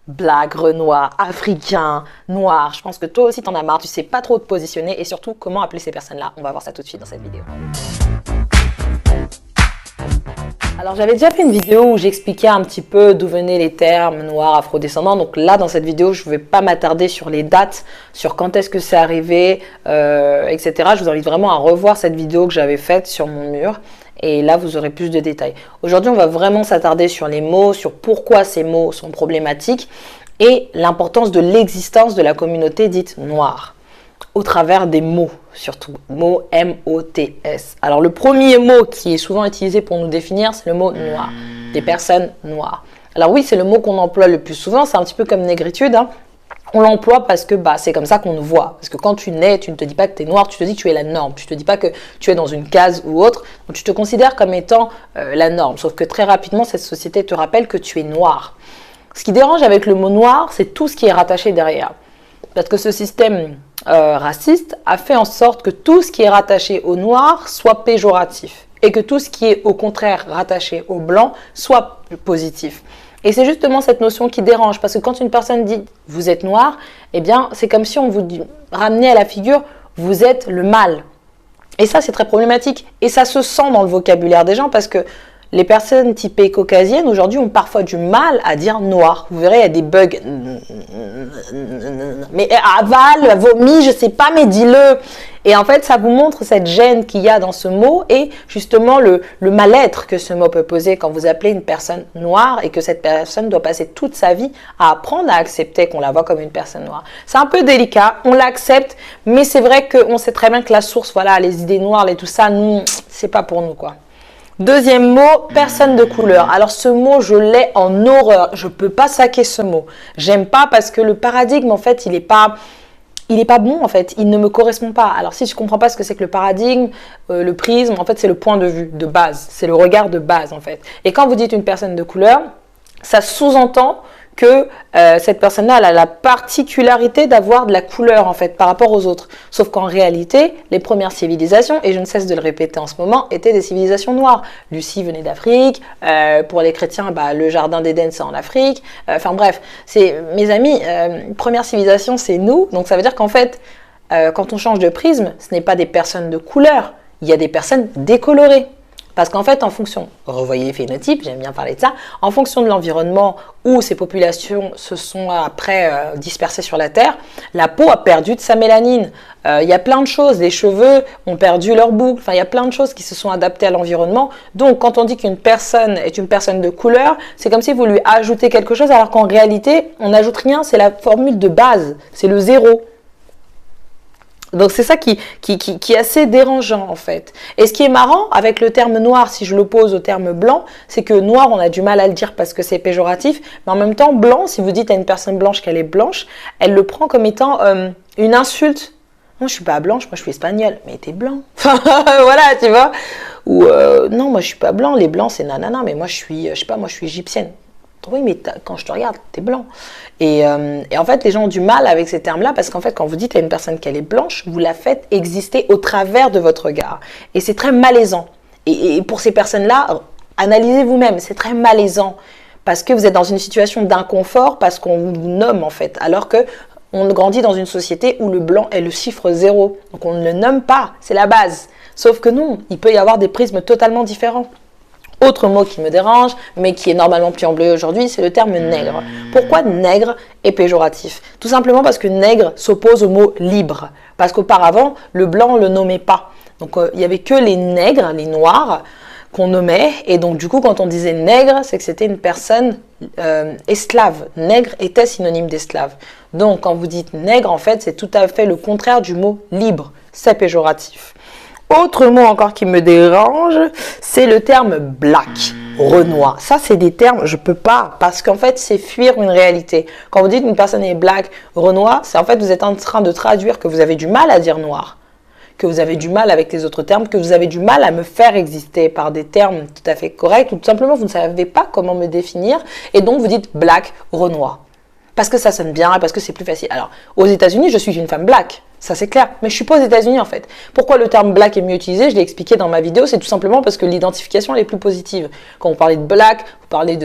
black, renois, africain, noir. Je pense que toi aussi t'en as marre, tu sais pas trop te positionner et surtout comment appeler ces personnes-là. On va voir ça tout de suite dans cette vidéo. Alors j'avais déjà fait une vidéo où j'expliquais un petit peu d'où venaient les termes noirs, afrodescendants. Donc là dans cette vidéo je ne vais pas m'attarder sur les dates, sur quand est-ce que c'est arrivé, etc. Je vous invite vraiment à revoir cette vidéo que j'avais faite sur mon mur. Et là, vous aurez plus de détails. Aujourd'hui, on va vraiment s'attarder sur les mots, sur pourquoi ces mots sont problématiques et l'importance de l'existence de la communauté dite noire au travers des mots, surtout. Mots M-O-T-S. Alors, le premier mot qui est souvent utilisé pour nous définir, c'est le mot noir. Des personnes noires. Alors oui, c'est le mot qu'on emploie le plus souvent. C'est un petit peu comme négritude, hein. On l'emploie parce que c'est comme ça qu'on nous voit. Parce que quand tu nais, tu ne te dis pas que tu es noir, tu te dis que tu es la norme. Tu ne te dis pas que tu es dans une case ou autre. Donc tu te considères comme étant la norme. Sauf que très rapidement, cette société te rappelle que tu es noir. Ce qui dérange avec le mot noir, c'est tout ce qui est rattaché derrière. Parce que ce système raciste a fait en sorte que tout ce qui est rattaché au noir soit péjoratif. Et que tout ce qui est au contraire rattaché au blanc soit positif. Et c'est justement cette notion qui dérange, parce que quand une personne dit « vous êtes noir », eh bien, c'est comme si on vous ramenait à la figure « vous êtes le mal ». Et ça, c'est très problématique. Et ça se sent dans le vocabulaire des gens, parce que les personnes typées caucasiennes, aujourd'hui, ont parfois du mal à dire « noir ». Vous verrez, il y a des bugs. Mais avale, vomi, je sais pas, mais dis-le. Et en fait, ça vous montre cette gêne qu'il y a dans ce mot et justement le mal-être que ce mot peut poser quand vous appelez une personne noire et que cette personne doit passer toute sa vie à apprendre à accepter qu'on la voit comme une personne noire. C'est un peu délicat, on l'accepte, mais c'est vrai qu'on sait très bien que la source, voilà, les idées noires, tout ça, nous, c'est pas pour nous, quoi. Deuxième mot, personne de couleur. Alors ce mot, je l'ai en horreur. Je peux pas saquer ce mot. J'aime pas parce que le paradigme, en fait, il est pas bon, en fait. Il ne me correspond pas. Alors si je comprends pas ce que c'est que le paradigme, le prisme, en fait, c'est le point de vue de base. C'est le regard de base, en fait. Et quand vous dites une personne de couleur, ça sous-entend que cette personne-là, elle a la particularité d'avoir de la couleur, en fait, par rapport aux autres. Sauf qu'en réalité, les premières civilisations, et je ne cesse de le répéter en ce moment, étaient des civilisations noires. Lucie venait d'Afrique, pour les chrétiens, le jardin d'Éden, c'est en Afrique. Enfin bref, mes amis, première civilisation, c'est nous. Donc ça veut dire qu'en fait, quand on change de prisme, ce n'est pas des personnes de couleur, il y a des personnes décolorées. Parce qu'en fait, en fonction, revoyez les phénotypes, j'aime bien parler de ça, en fonction de l'environnement où ces populations se sont après dispersées sur la Terre, la peau a perdu de sa mélanine. Il y a plein de choses, les cheveux ont perdu leur boucle, enfin il y a plein de choses qui se sont adaptées à l'environnement. Donc quand on dit qu'une personne est une personne de couleur, c'est comme si vous lui ajoutez quelque chose alors qu'en réalité, on n'ajoute rien, c'est la formule de base, c'est le zéro. Donc c'est ça qui est assez dérangeant en fait. Et ce qui est marrant avec le terme noir, si je l'oppose au terme blanc, c'est que noir on a du mal à le dire parce que c'est péjoratif, mais en même temps blanc, si vous dites à une personne blanche qu'elle est blanche, elle le prend comme étant une insulte. Moi je suis pas blanche, moi je suis espagnole, mais t'es blanc. Voilà, tu vois. Ou non, moi je suis pas blanc, les blancs c'est nanana, mais moi je suis, je sais pas, moi je suis égyptienne. Oui, mais quand je te regarde, t'es blanc. Et en fait, les gens ont du mal avec ces termes-là parce qu'en fait, quand vous dites à une personne qu'elle est blanche, vous la faites exister au travers de votre regard. Et c'est très malaisant. Et pour ces personnes-là, analysez vous-même, c'est très malaisant parce que vous êtes dans une situation d'inconfort parce qu'on vous nomme en fait, alors que on grandit dans une société où le blanc est le chiffre 0. Donc on ne le nomme pas, c'est la base. Sauf que non, il peut y avoir des prismes totalement différents. Autre mot qui me dérange, mais qui est normalement plus employé aujourd'hui, c'est le terme nègre. Pourquoi nègre est péjoratif? Tout simplement parce que nègre s'oppose au mot libre. Parce qu'auparavant, le blanc, on ne le nommait pas. Donc, il n'y avait que les nègres, les noirs, qu'on nommait. Et donc, du coup, quand on disait nègre, c'est que c'était une personne esclave. Nègre était synonyme d'esclave. Donc, quand vous dites nègre, en fait, c'est tout à fait le contraire du mot libre. C'est péjoratif. Autre mot encore qui me dérange, c'est le terme black, renois. Ça, c'est des termes, je peux pas, parce qu'en fait, c'est fuir une réalité. Quand vous dites une personne est black, renois, c'est en fait, vous êtes en train de traduire que vous avez du mal à dire noir, que vous avez du mal avec les autres termes, que vous avez du mal à me faire exister par des termes tout à fait corrects, ou tout simplement, vous ne savez pas comment me définir, et donc vous dites black, renois. Parce que ça sonne bien et parce que c'est plus facile. Alors, aux États-Unis, je suis une femme black. Ça, c'est clair. Mais je ne suis pas aux États-Unis, en fait. Pourquoi le terme black est mieux utilisé? Je l'ai expliqué dans ma vidéo. C'est tout simplement parce que l'identification elle est plus positive. Quand vous parlez de black, vous parlez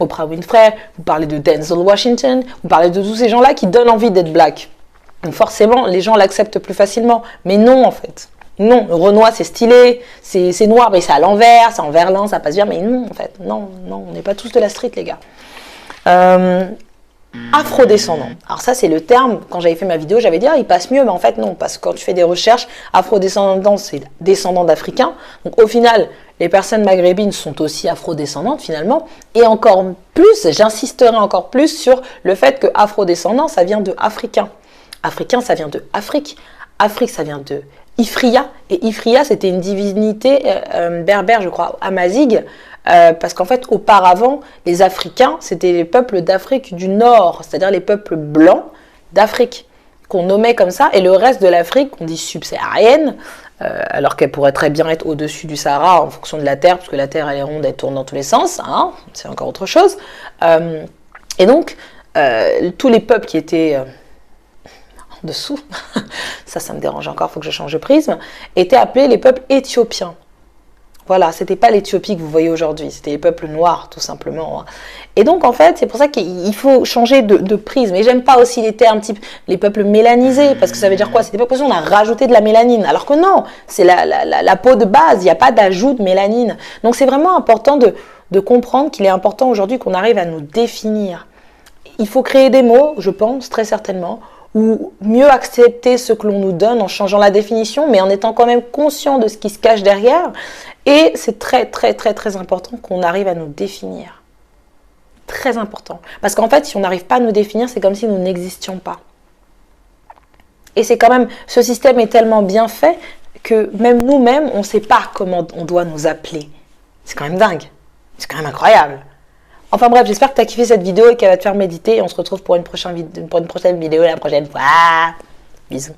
Oprah Winfrey, vous parlez de Denzel Washington, vous parlez de tous ces gens-là qui donnent envie d'être black. Donc forcément, les gens l'acceptent plus facilement. Mais non, en fait. Non, le Renoir, c'est stylé, c'est noir, mais c'est à l'envers, c'est en verlan, ça passe bien. Mais non, en fait, non, on n'est pas tous de la street, les gars. Afrodescendant. Alors ça, c'est le terme, quand j'avais fait ma vidéo, j'avais dit, il passe mieux, mais en fait, non, parce que quand tu fais des recherches, afrodescendant, c'est descendant d'Africains. Donc au final, les personnes maghrébines sont aussi afrodescendantes, finalement. Et encore plus, j'insisterai encore plus sur le fait que afrodescendant, ça vient de africain. Africain, ça vient de Afrique. Afrique, ça vient de Ifria. Et Ifria, c'était une divinité berbère, je crois, amazigh. Parce qu'en fait, auparavant, les Africains, c'était les peuples d'Afrique du Nord, c'est-à-dire les peuples blancs d'Afrique, qu'on nommait comme ça. Et le reste de l'Afrique, on dit subsaharienne, alors qu'elle pourrait très bien être au-dessus du Sahara en fonction de la Terre, parce que la Terre, elle est ronde, elle tourne dans tous les sens, hein, c'est encore autre chose. Et donc, tous les peuples qui étaient en dessous, ça me dérange encore, il faut que je change de prisme, étaient appelés les peuples éthiopiens. Voilà, c'était pas l'Éthiopie que vous voyez aujourd'hui, c'était les peuples noirs, tout simplement. Et donc, en fait, c'est pour ça qu'il faut changer de prisme. Et j'aime pas aussi les termes type les peuples mélanisés, parce que ça veut dire quoi? C'est des peuples où on a rajouté de la mélanine, alors que non, c'est la peau de base, il n'y a pas d'ajout de mélanine. Donc, c'est vraiment important de comprendre qu'il est important aujourd'hui qu'on arrive à nous définir. Il faut créer des mots, je pense, très certainement, ou mieux accepter ce que l'on nous donne en changeant la définition, mais en étant quand même conscient de ce qui se cache derrière. Et c'est très, très, très, très important qu'on arrive à nous définir. Très important. Parce qu'en fait, si on n'arrive pas à nous définir, c'est comme si nous n'existions pas. Et c'est quand même, ce système est tellement bien fait que même nous-mêmes, on ne sait pas comment on doit nous appeler. C'est quand même dingue. C'est quand même incroyable. Enfin bref, j'espère que tu as kiffé cette vidéo et qu'elle va te faire méditer. Et on se retrouve pour une prochaine vidéo la prochaine fois. Bisous.